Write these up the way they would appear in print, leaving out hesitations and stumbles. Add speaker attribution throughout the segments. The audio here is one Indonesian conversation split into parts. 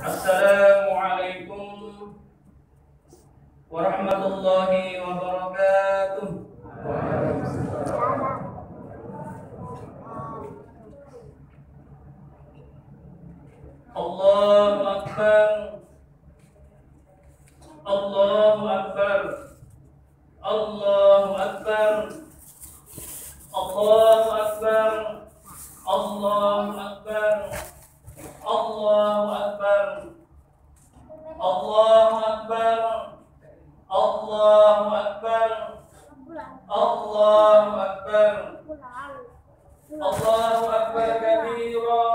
Speaker 1: Assalamualaikum warahmatullahi wabarakatuh. Allahu Akbar. Allahu Akbar. Allahu Akbar. Allahu Akbar. Allahu Akbar. Allahu Akbar. Allahu Akbar. Allahu Akbar. Allahu Akbar. Allahu Akbar kabira.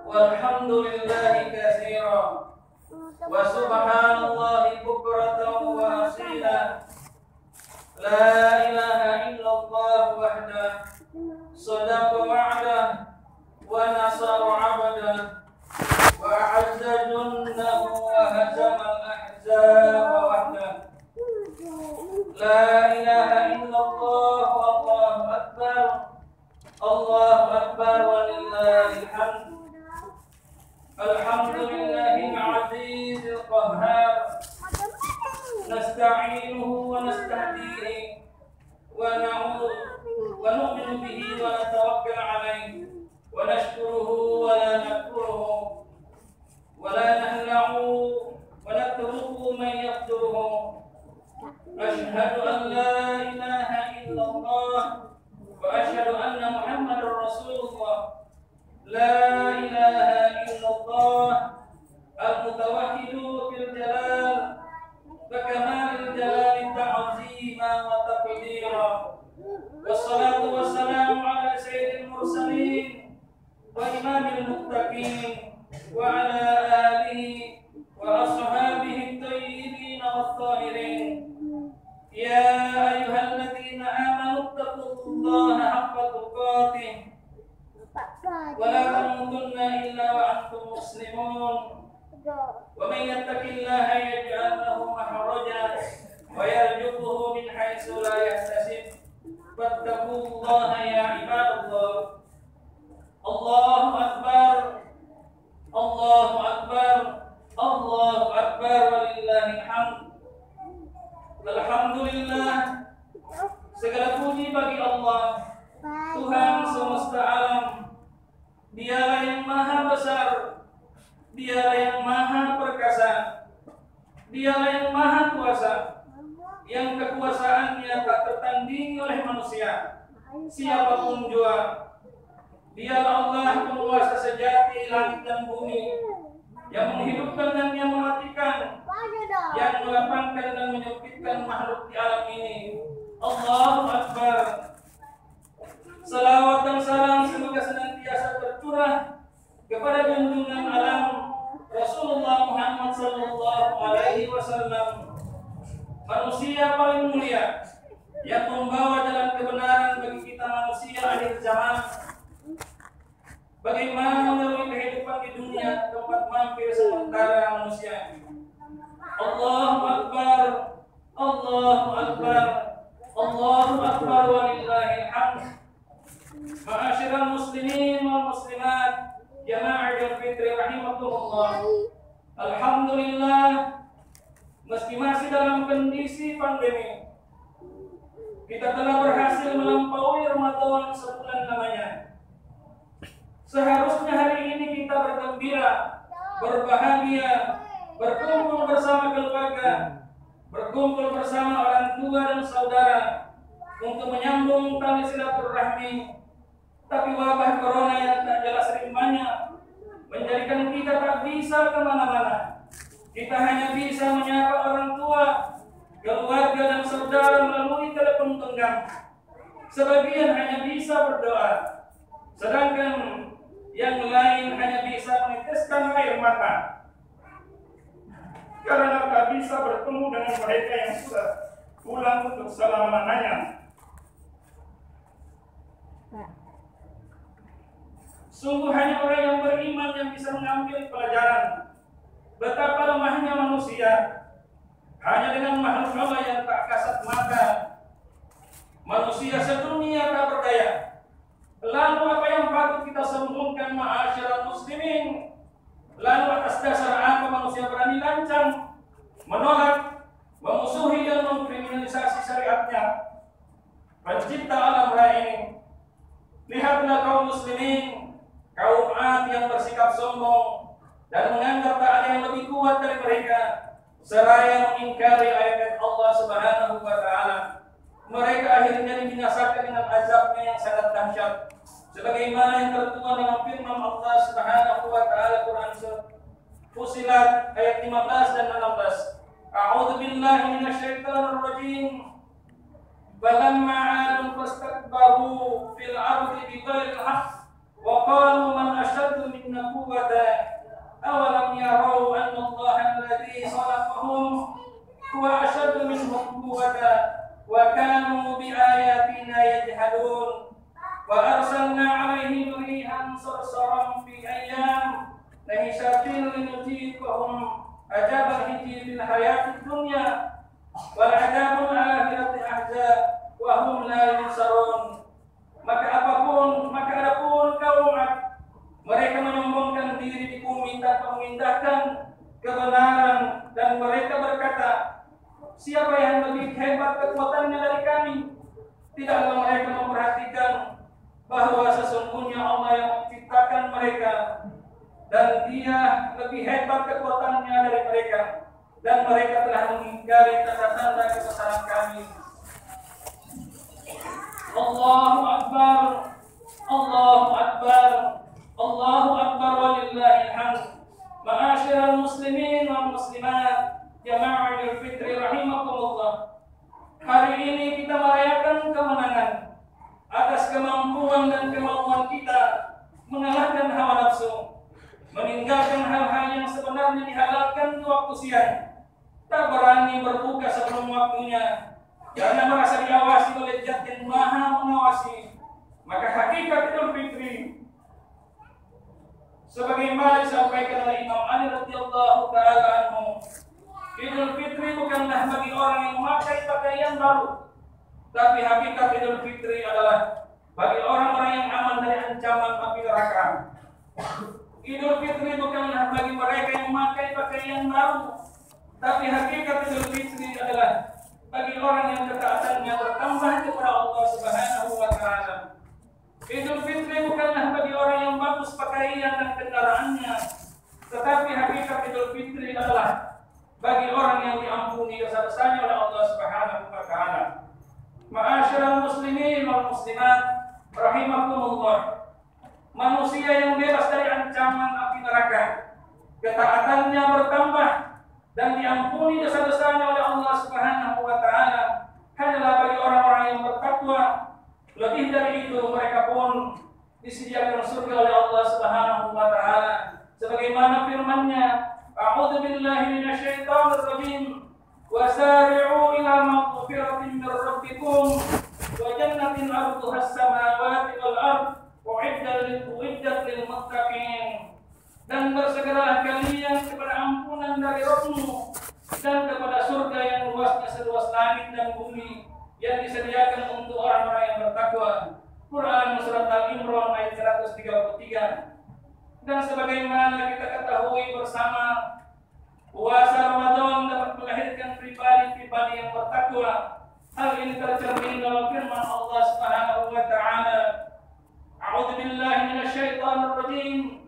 Speaker 1: Walhamdulillahi katsira. Wa subhanallahi bukratan wa asila. La ilaha illallah wahdah. Sadaqa wa'dah. Wa nasara 'abdah. Wa a'azza jundahu wa hazama al-ahzaba wahdah. La ilaha illallah wallahu akbar. Allahu akbar walillahil hamd. Alhamdulillahil 'azizil qahhar. Nasta'inuhu wa nastahdihi wa nu'minu bihi wa natawakkal 'alaihi wa nashkuruhu wa la nakfuruhu wa la nahla'u wa natruku man yaqduruhu. Ashhadu an la ilaha illallah wa ashhadu anna Muhammadar Rasulullah. La ilaha illallah al-mutawahhidu fil jalal wa kamalil jalali ta'zima wa taqdira. Wassalatu wassalamu ala sayyidil mursalin wa imamil muttaqin wa ala alihi wa ashabihi at-tayyibin wath-tahirin. Ya ayyuhalladzina amanu taqullaha haqqa tuqatih wa la tamutunna illa wa antum muslimun. Wa man yattaqillaha yaj'al lahu makhrajan wa yarzuqhu min haitsu la yahtasib. Fattaqullaha ya ibadallah. Allahu akbar. Allahu akbar. Allahu akbar walillahil hamd. Alhamdulillah, segala puji bagi Allah, Tuhan semesta alam. Dialah yang maha besar, Dialah yang maha perkasa, Dialah yang maha kuasa, yang kekuasaannya tak tertandingi oleh manusia, siapapun jua. Dialah Allah penguasa sejati langit dan bumi, yang menghidupkan dan yang mematikan, yang melapangkan dan menyempitkan makhluk di alam ini. Allahu Akbar. Salawat dan salam semoga senantiasa tercurah kepada junjungan alam Rasulullah Muhammad sallallahu alaihi wasallam, manusia paling mulia yang membawa jalan kebenaran bagi kita manusia akhir zaman. Bagaimana melalui kehidupan di dunia tempat mampir sementara manusia. Allahu Akbar. Allahu Akbar. Allahu Akbar walillahil hamd. Ma'asyiral muslimin wal muslimat, jama'atul fitri rahimakumullah. Alhamdulillah, meski masih dalam kondisi pandemi, kita telah berhasil melampaui Ramadan sebulan lamanya. Seharusnya hari ini kita bergembira, berbahagia, berkumpul bersama keluarga, berkumpul bersama orang tua dan saudara untuk menyambung tali silaturahmi. Tapi wabah corona yang tak jelas rimanya menjadikan kita tak bisa kemana-mana. Kita hanya bisa menyapa orang tua, keluarga dan saudara melalui telepon genggam. Sebagian hanya bisa berdoa, sedangkan yang lain hanya bisa meneteskan air mata karena tak bisa bertemu dengan mereka yang sudah pulang untuk selama-lamanya. Sungguh hanya orang yang beriman yang bisa mengambil pelajaran betapa lemahnya manusia. Hanya dengan makhluk Allah yang tak kasat mata, manusia sedunia tak berdaya. Lalu apa yang patut kita sombongkan ma'asyiral muslimin? Lalu atas dasar manusia berani lancang menolak, memusuhi dan mengkriminalisasi syariatnya, pencipta alam raya ini. Lihatlah kaum muslimin, kaum Ad yang bersikap sombong dan menganggap tak ada yang lebih kuat dari mereka, seraya mengingkari ayat Allah Subhanahu wa taala. Mereka akhirnya dibinasakan dengan azabnya yang sangat dahsyat, sebagaimana yang tertuang dalam firman Allah Subhanahu wa taala Quran Surah Fussilat ayat 15 dan 16. A'udzu billahi minasyaitonir rajim. Falamma 'adun fastakbaru fil ardi bighairil haqq wa qalu man ashaddu minna quwwatan awalam yarau anna Allaha alladhi khalaqahum huwa ashaddu minhum quwwatan wa kanu bi ayatina yajhadun wa arsalna 'alaihim rihan sarsaran fi ayyam nahisatin linudhiqahum ajabal hiji fil hayatid dunya wal adabul akhirati ahza wa hum la yunsarun. Maka adapun kaum Ad, mereka menyombongkan diri di bumi tanpa mengindahkan kebenaran, dan mereka berkata, siapa yang lebih hebat kekuatannya dari kami? Tidaklah mereka memperhatikan bahwa sesungguhnya Allah yang menciptakan mereka, dan Dia lebih hebat kekuatannya dari mereka, dan mereka telah mengingkari tanda-tanda kebesaran kami. Allahu Akbar, Allahu Akbar, Allahu Akbar walillahil hamd. Ma'asyiral muslimin wal muslimat, jamaah Idul Fitri rahimakumullah. Hari ini kita merayakan kemenangan atas kemampuan dan kemauan kita mengalahkan hawa nafsu, meninggalkan hal-hal yang sebenarnya dihalalkan di waktu siang, tak berani berbuka sebelum waktunya karena merasa diawasi oleh Zat yang Maha Mengawasi. Maka hakikat Idul Fitri sebagaimana disampaikan oleh Imam Ali radhiyallahu taala anhu, Idul Fitri bukanlah bagi orang yang memakai pakaian baru, tapi hakikat Idul Fitri adalah bagi orang-orang yang aman dari ancaman api neraka. Idul Fitri bukanlah bagi mereka yang memakai pakaian baru, tapi hakikat Idul Fitri adalah bagi orang yang ketaatannya bertambah kepada Allah Subhanahu wa taala. Idul Fitri bukanlah bagi orang yang bagus pakaian dan kendaraannya, tetapi hakikat Idul Fitri adalah bagi orang yang diampuni dosa-dosanya oleh Allah Subhanahu wa taala. Ma'asyiral muslimin wal muslimat rahimakumullah. Manusia yang bebas dari ancaman api neraka, ketaatannya bertambah dan diampuni dosa-dosanya oleh Allah Subhanahu wa taala hanyalah bagi orang-orang yang bertakwa. Lebih dari itu, mereka pun disediakan surga oleh Allah Subhanahu wa taala sebagaimana firman-Nya, a'udzu billahi minasyaitonir rajim, wasari'u ila maghfiratin min rabbikum wa jannatin 'arduha as-samawati wal ardh uiddat lil muttaqin. Dan bersegeralah kalian kepada ampunan dari Rabbmu dan kepada surga yang luasnya seluas langit dan bumi yang disediakan untuk orang-orang yang bertakwa. Quran Surat Al-Imran ayat 133. Dan sebagaimana kita ketahui bersama, puasa Ramadan dapat melahirkan pribadi-pribadi yang bertakwa. Hal ini tercermin dalam firman Allah Subhanahu wa taala, a'udzu billahi minasyaitonir rajim.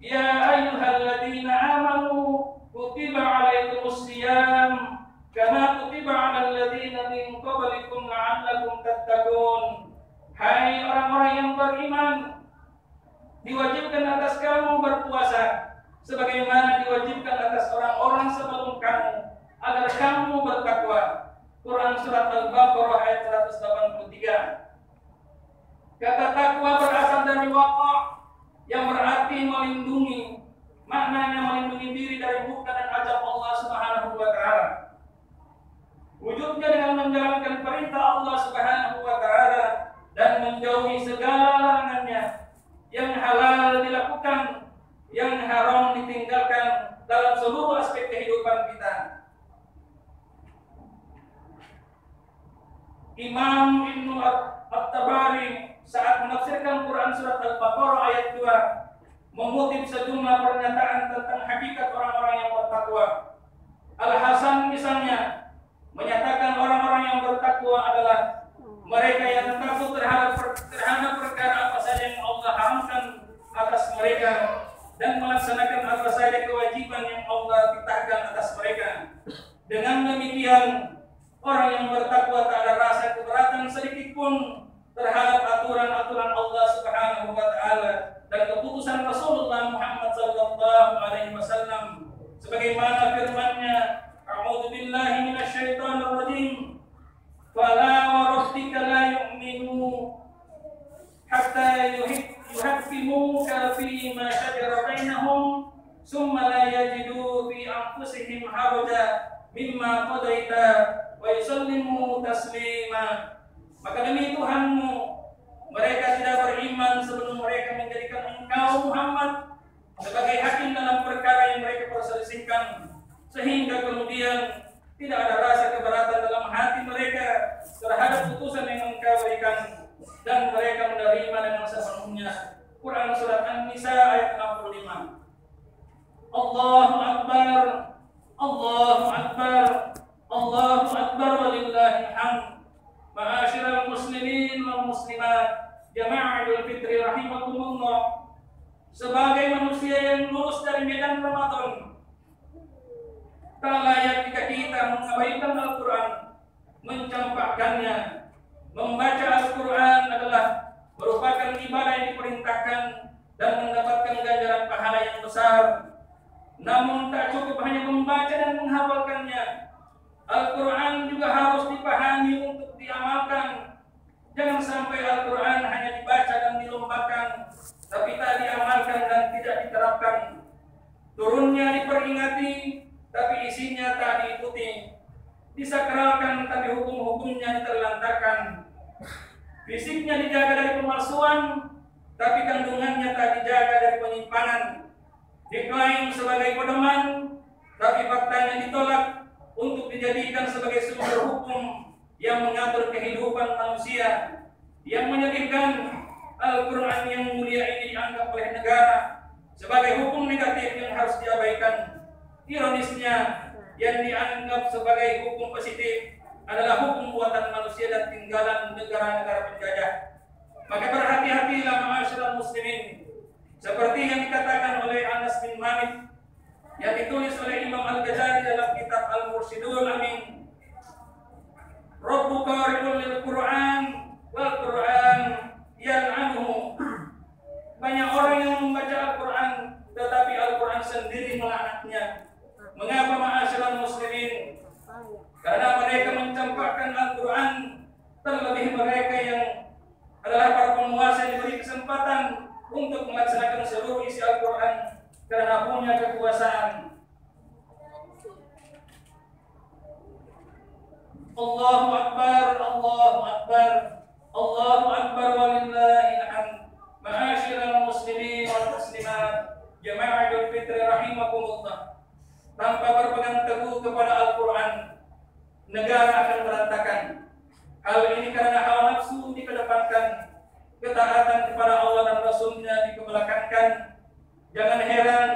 Speaker 1: Ya ayyuhalladzina amanu kutiba 'alaikumus shiyam kama kutiba 'alal ladzina min qablikum la'allakum tattaqun. Hai orang-orang yang beriman, diwajibkan atas kamu berpuasa sebagaimana diwajibkan atas orang-orang sebelum kamu agar kamu bertakwa. Quran Surat Al-Baqarah ayat 183. Kata takwa berasal dari waqa' yang berarti melindungi. Maknanya melindungi diri dari murka dan azab Allah Subhanahu wa taala. Wujudnya dengan menjalankan perintah Allah Subhanahu wa taala dan menjauhi segala larangannya. Yang halal dilakukan, yang haram ditinggalkan dalam seluruh aspek kehidupan kita. Imam Ibnu At-Tabari saat menafsirkan Quran Surat Al-Baqarah ayat 2 mengutip sejumlah pernyataan tentang hakikat orang-orang yang bertakwa. dan melaksanakan apa saja kewajiban yang Allah titahkan atas mereka. Dengan demikian, orang yang bertakwa tak ada rasa keberatan sedikit pun terhadap aturan-aturan Allah Subhanahu wa taala dan keputusan Rasulullah Muhammad sallallahu alaihi wasallam, sebagaimana firman-Nya, A'udzu billahi minasyaitonir rajim, fala wa rabbika la yu'minu hatta yuhaqqimuka fi ma shajara bainahum summa la yajidu fi anfusihim haraja mimma qadaita wa yusallimu taslima. Maka demi Tuhanmu, mereka tidak beriman sebelum mereka menjadikan engkau Muhammad sebagai hakim dalam perkara yang mereka perselisihkan, sehingga kemudian tidak ada rasa keberatan dalam hati mereka terhadap putusan yang engkau berikan, dan mereka menerima dengan sepenuhnya. Quran Surat An-Nisa ayat 65. Allahu Akbar, Allahu Akbar, Allahu Akbar, walillahil hamd. Ma'asyiral muslimin wal muslimat, jamaah Idul Fitri rahimakumullah. Sebagai manusia yang lulus dari medan Ramadan, tak layak jika kita mengabaikan Al-Quran, mencampakkannya. Membaca Al-Quran adalah merupakan ibadah yang diperintahkan dan mendapatkan ganjaran pahala yang besar. Namun tak cukup hanya membaca dan menghafalkannya. Al-Quran juga harus dipahami untuk diamalkan. Jangan sampai Al-Quran hanya dibaca dan dilombakan, tapi tak diamalkan dan tidak diterapkan. Turunnya diperingati, tapi isinya tak diikuti. Disakralkan, tapi hukum-hukumnya diterlantarkan. Fisiknya dijaga dari pemalsuan, tapi kandungannya tak dijaga dari penyimpangan. Diklaim sebagai pedoman, tapi faktanya ditolak untuk dijadikan sebagai sumber hukum yang mengatur kehidupan manusia. Yang menyedihkan, Al-Quran yang mulia ini dianggap oleh negara sebagai hukum negatif yang harus diabaikan. Ironisnya, yang dianggap sebagai hukum positif adalah hukum buatan manusia dan tinggalan negara-negara penjajah. Maka berhati-hatilah ma'asyiral muslimin, seperti yang dikatakan oleh Anas bin Malik yang ditulis oleh Imam Al-Ghazali dalam kitab Al-Mursyidul Amin. Rabbu qari'un lil Qur'an wal Qur'an yal'anuhu. Banyak orang yang membaca Al-Quran, tetapi Al-Quran sendiri melaknatnya. Mengapa ma'asyiral muslimin? Karena mereka mencampakkan Al-Quran, terlebih mereka yang adalah para penguasa yang diberi kesempatan untuk melaksanakan seluruh isi Al-Quran karena punya kekuasaan. Allahu Akbar, Allahu Akbar, Allahu Akbar, walillahil hamd. Ma'asyiral muslimin wal muslimat, jamaah Idul Fitri rahimakumullah. Tanpa berpegang teguh kepada Al-Quran, negara akan berantakan. Hal ini karena hawa nafsu dikedepankan, ketaatan kepada Allah dan Rasul-Nya dikebelakangkan. Jangan heran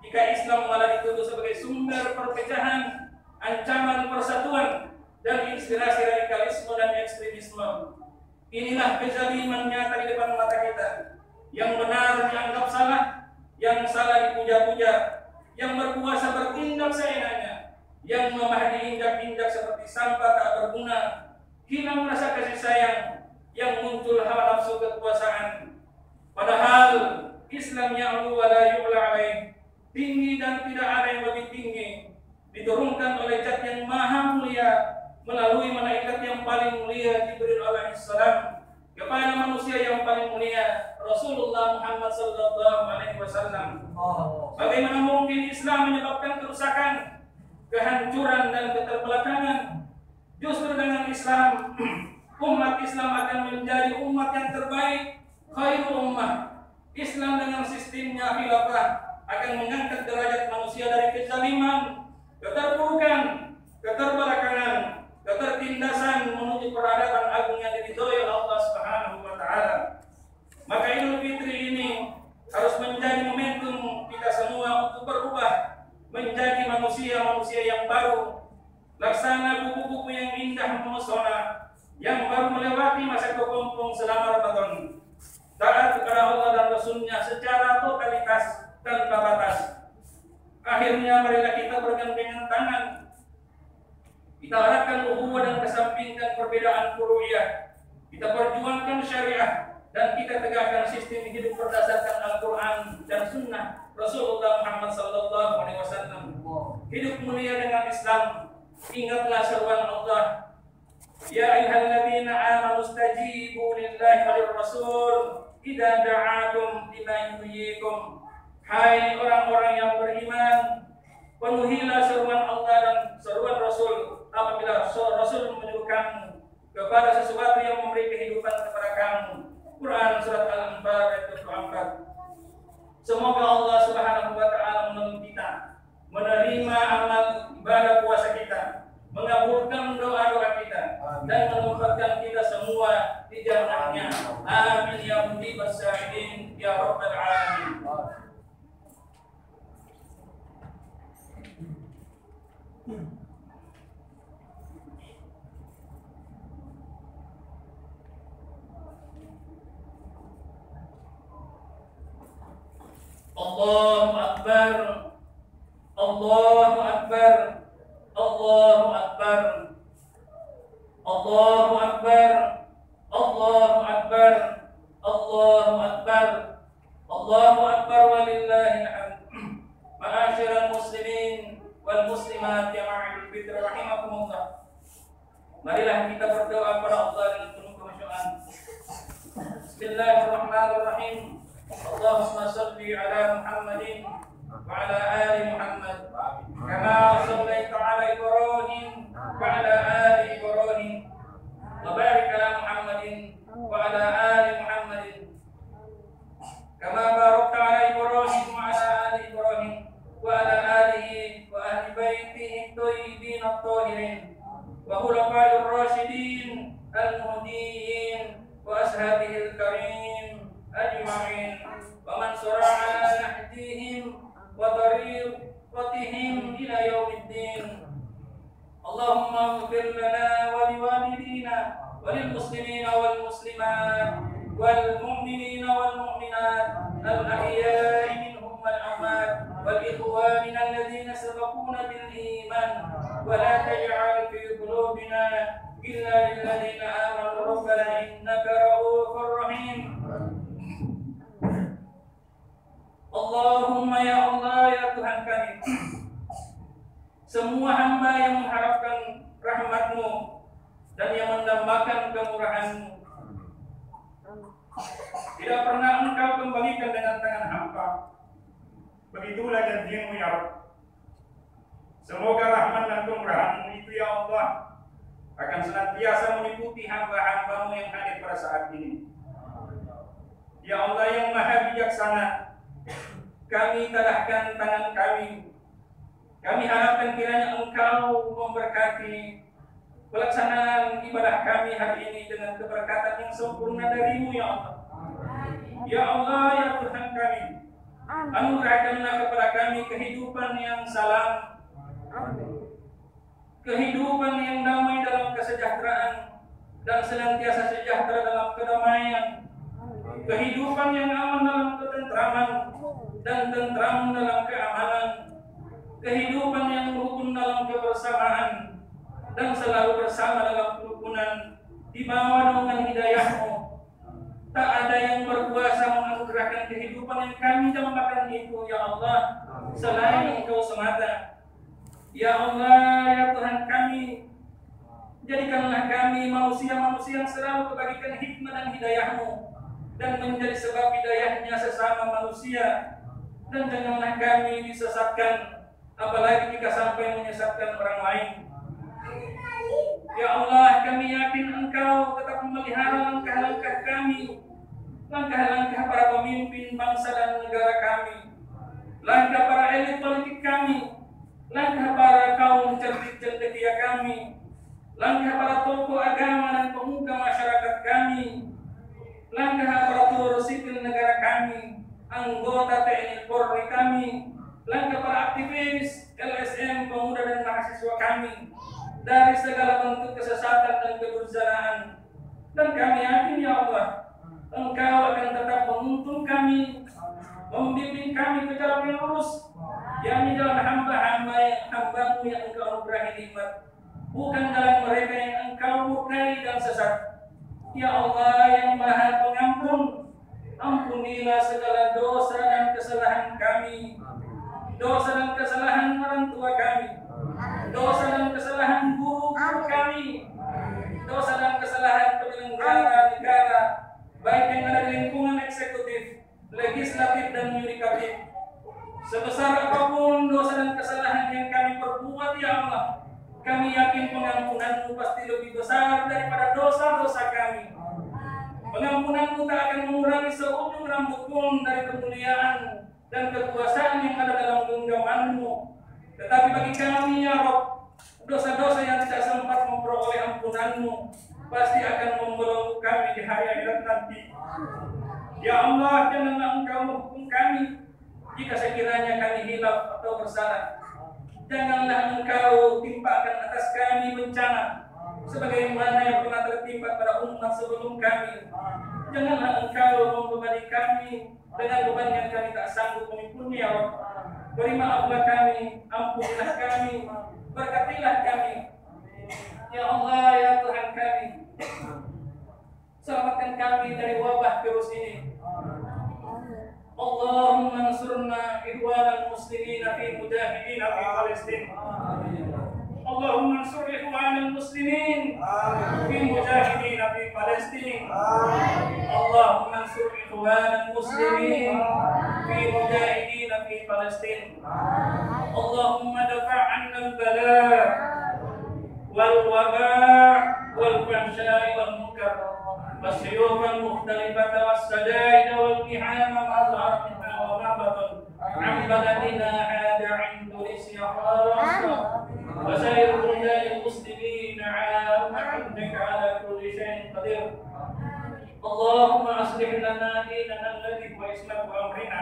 Speaker 1: jika Islam malah dituduh sebagai sumber perpecahan, ancaman persatuan, dan inspirasi radikalisme dan ekstremisme. Inilah kezaliman nyata di depan mata kita. Yang benar dianggap salah, yang salah dipuja-puja, yang berkuasa bertindak seenaknya, yang lemah diinjak-injak seperti sampah tak berguna, hilang rasa kasih sayang, yang muncul hawa nafsu kekuasaan. Padahal Islam ya'lu wa la yu'la alaih, tinggi dan tidak ada yang lebih tinggi, diturunkan oleh Zat yang maha mulia melalui malaikat yang paling mulia Jibril alaihissalam kepada manusia yang paling mulia Rasulullah Muhammad sallallahu alaihi wasallam. Bagaimana mungkin Islam menyebabkan kerusakan, kehancuran dan keterbelakangan? Justru dengan Islam, umat Islam akan menjadi umat yang terbaik, khairul ummah. Islam dengan sistemnya khilafah akan mengangkat derajat manusia dari kezaliman, keterpurukan, keterbelakangan, ketertindasan menuju peradaban agung yang diridhoi oleh Allah Subhanahu wa taala. Maka Idul Fitri ini harus menjadi momentum kita semua untuk berubah menjadi manusia-manusia yang baru. Laksana buku-buku yang indah memesona yang baru melewati masa kepompong selama Ramadan. Taat kepada Allah dan Rasul-Nya secara totalitas tanpa batas. Akhirnya marilah kita bergandengan tangan. Kita harapkan ukhuwah dan kesampingkan perbedaan furu'iyah. Kita perjuangkan syariah dan kita tegakkan sistem hidup berdasarkan Al-Quran dan Sunnah Rasulullah Muhammad SAW. Hidup mulia dengan Islam. Ingatlah seruan Allah. Ya ayyuhalladzina amanu stajibu lillahi walir rasul idza da'akum lima yuhyikum. Hai orang-orang yang beriman, penuhilah seruan Allah dan seruan Rasul apabila Rasul menyuruh kamu kepada sesuatu yang memberi kehidupan kepada kamu. Quran surat Al-Anfal ayat 24. Semoga Allah Subhanahu wa taala menolong kita, menerima amal ibadah puasa kita, mengabulkan doa-doa kita dan menempatkan kita semua di jannahnya. Amin ya mujibas sa'ilin ya rabbal alamin. Allahu Akbar, Allahu Akbar, Allahu Akbar, Allahu Akbar, Allahu Akbar, Allahu Akbar, Allahu Akbar walillahil hamd. Ma'asyiral muslimin wal muslimat jama'atul fitr rahimakumullah. Marilah kita berdoa kepada Allah dengan penuh kemasyuan. Bismillahirrahmanirrahim. Allahumma salli ala Muhammadin wa ala ali Muhammad kama sallaita ala Ibrahim wa ala ali Ibrahim wa barik ala Muhammadin wa ala ali Muhammadin kama barakta ala Ibrahim wa ala ali Ibrahim wa ala alihi wa ahli baitihi thayyibin at-tahirin wa khulafa'ir rasyidin al-muhdiyyin wa ashabihil karim ajma'in wa man sara ala nahdihim wa tariqatihim ila yaumiddin. Allahumma ighfir lana wa liwalidina wa lil muslimina wal muslimat wal mu'minina wal mu'minat al ahya'i minhum wal amwat wal ikhwanina alladhina sabaquna bil iman wa la taj'al fi qulubina illa lil ladzina amanu rabbana innaka ra'ufur rahim. Allahumma ya Allah ya Tuhan kami, semua hamba yang mengharapkan rahmat-Mu dan yang mendambakan kemurahan-Mu tidak pernah Engkau kembalikan dengan tangan hampa. Begitulah janji-Mu ya Rabb. Semoga rahmat dan kemurahan-Mu itu ya Allah akan senantiasa meliputi hamba-hamba-Mu yang hadir pada saat ini. Ya Allah yang maha bijaksana, kami tadahkan tangan kami. Kami harapkan kiranya Engkau memberkati pelaksanaan ibadah kami hari ini dengan keberkatan yang sempurna dari-Mu ya Allah. Ya Allah ya Tuhan kami, anugerahkanlah kepada kami kehidupan yang salam, kehidupan yang damai dalam kesejahteraan dan senantiasa sejahtera dalam kedamaian, kehidupan yang aman dalam ketentraman dan tentram dalam keamanan, kehidupan yang rukun dalam kebersamaan dan selalu bersama dalam kerukunan di bawah naungan hidayah-Mu. Tak ada yang berkuasa menganugerahkan kehidupan yang kami dambakan itu ya Allah selain Engkau semata. Ya Allah ya Tuhan kami, jadikanlah kami manusia-manusia yang selalu membagikan hikmah dan hidayah-Mu dan menjadi sebab hidayahnya sesama manusia. Dan janganlah kami disesatkan, apalagi jika sampai menyesatkan orang lain. Ya Allah, kami yakin Engkau tetap memelihara langkah-langkah kami, langkah-langkah para pemimpin bangsa dan negara kami, langkah para elit politik kami, langkah para kaum cerdik cendekia kami, langkah para tokoh agama dan pemuka masyarakat kami, langkah aparatur sipil negara kami, anggota TNI Polri kami, langkah para aktivis, LSM, pemuda dan mahasiswa kami dari segala bentuk kesesatan dan kedurjanaan. Dan kami yakin ya Allah, Engkau akan tetap menuntun kami membimbing kami ke jalan yang lurus, yakni jalan hamba-hambamu yang engkau anugerahi nikmat, bukan jalan mereka yang engkau murkai dan sesat. Ya Allah yang Maha Pengampun, ampunilah segala dosa dan kesalahan kami, dosa dan kesalahan orang tua kami, dosa dan kesalahan guru-guru kami, dosa dan kesalahan penyelenggara negara, baik yang ada di lingkungan eksekutif, legislatif, dan yudikatif. Sebesar apapun dosa dan kesalahan yang kami perbuat, ya Allah, kami yakin pengampunanmu pasti lebih besar daripada dosa-dosa kami. Pengampunanmu tak akan mengurangi seujung rambut pun dari kemuliaan dan kekuasaan yang ada dalam genggamanmu. Tetapi bagi kami, ya Rabb, dosa-dosa yang tidak sempat memperoleh ampunanmu pasti akan membelenggu kami di hari akhirat nanti. Ya Allah, janganlah engkau menghukum kami jika sekiranya kami hilaf atau bersalah. Janganlah engkau timpakan atas kami bencana sebagaimana yang pernah tertimpa pada umat sebelum kami. Janganlah engkau membebani kami dengan beban yang kami tak sanggup memikulnya, ya Allah. Beri maaflah kami, ampunilah kami, berkatilah kami. Ya Allah, ya Tuhan kami, selamatkan kami dari wabah virus ini. Allahumma ansurna ikhwanal muslimina fi mujahidina fi Palestin. Allahumma ansur ikhwanal muslimin fi mujahidina fi Palestin. Allahumma ansur ikhwanal muslimin fi mujahidina fi Palestin. Allahumma dafa' 'anna al-bala' wal waba' wal fahsya'i wal munkar والسيوف المختلفة والسدائد والمحام والأرض وما بطن عن بلدنا عاد عن تونسيا خاصة وسائر بلدان المسلمين عامة إنك على كل شيء قدير. اللهم أصلح لنا ديننا الذي هو إسلام أمرنا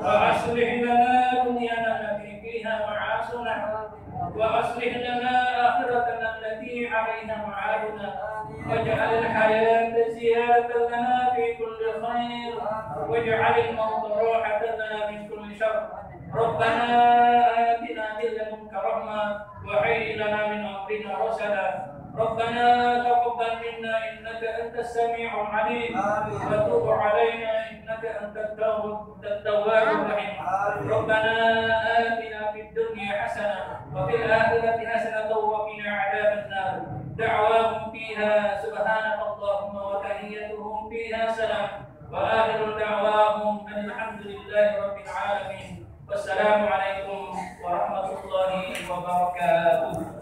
Speaker 1: وأصلح لنا دنيانا التي فيها معاشنا وأصلح لنا آخرتنا التي عليها معادنا واجعل الحياة زيادة لنا في كل خير واجعل الموت راحة لنا من كل شر. ربنا آتنا من لدنك رحمة وهيئ لنا من أمرنا رشدا. ربنا تقبل منا إنك أنت السميع العليم وتب علينا إنك أنت التواب الرحيم. ربنا آتنا في الدنيا حسنة وفي الآخرة حسنة وقنا عذاب النار. دعواهم فيها سبحانك اللهم وتحيتهم فيها سلام وآخر دعواهم أن الحمد لله رب العالمين. والسلام عليكم ورحمة الله وبركاته.